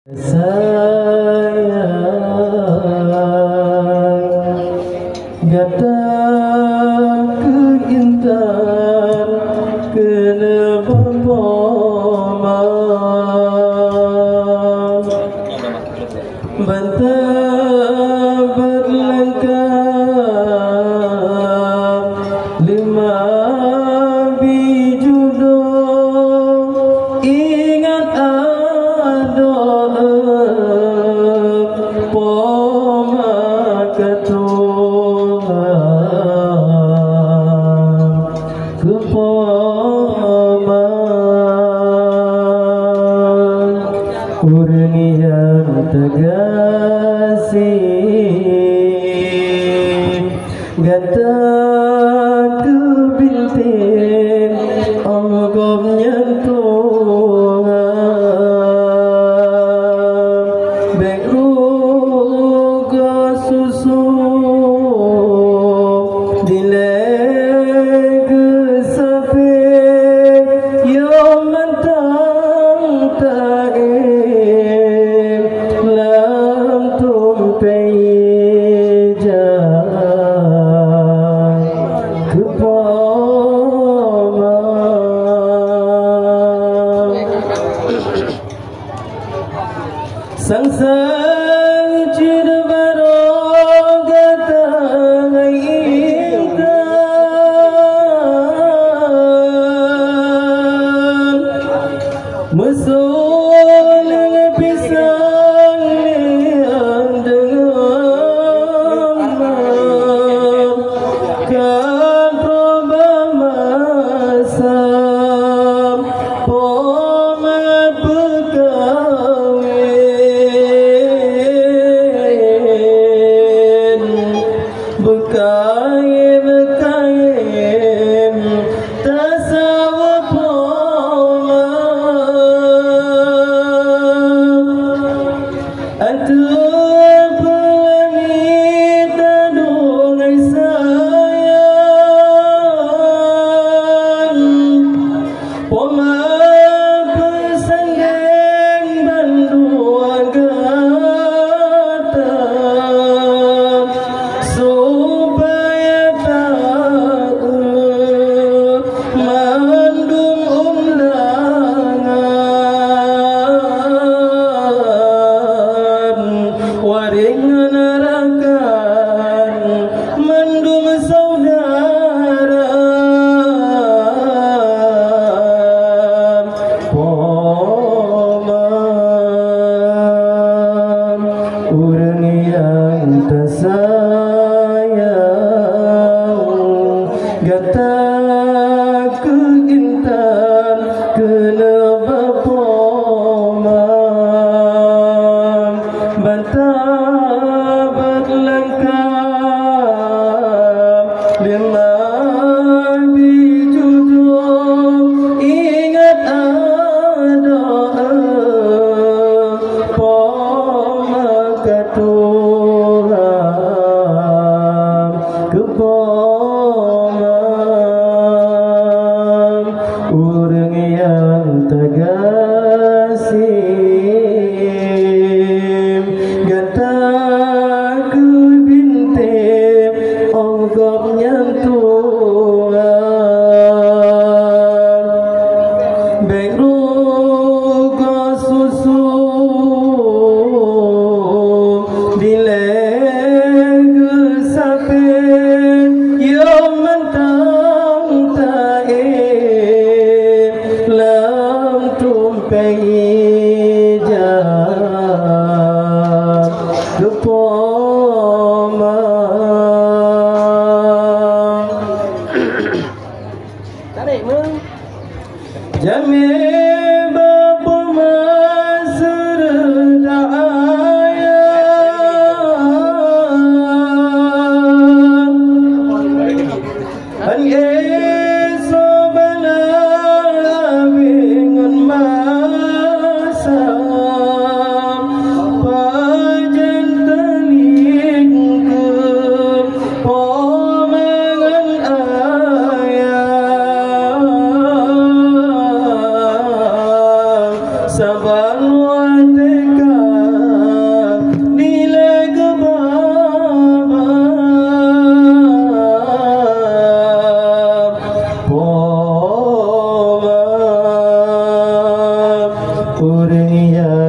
Sayang datang ke intan kena berpoma bantah berlengkap lima bijodoh ingat ada poma ketua ke poma urnian tegasih gata ke bintin anggap nyentuhan beruga susu dilek sapi yang mentang taim lam tumpai jalan ke poma sang sang cina baru datang intan mesul pisang yang dengan kan proba masam poma berkawin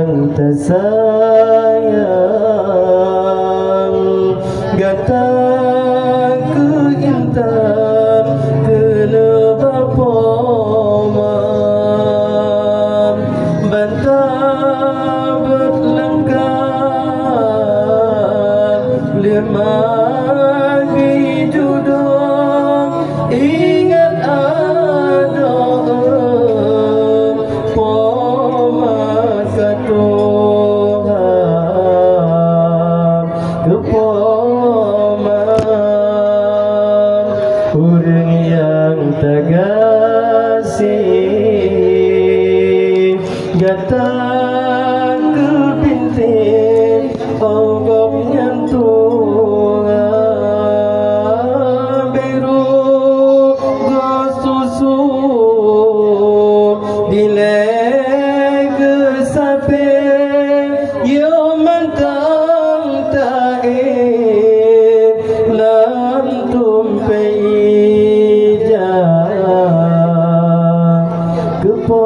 yang tersayang, gata ke intan ke lebapoma, bantah berlengkar lima duduk ingat ada poma katohan ke poma urang yang tergasih datang ke pintu ogok nyantung beru gosusu dilek sape yo mantang tae lam tumpai ja kepo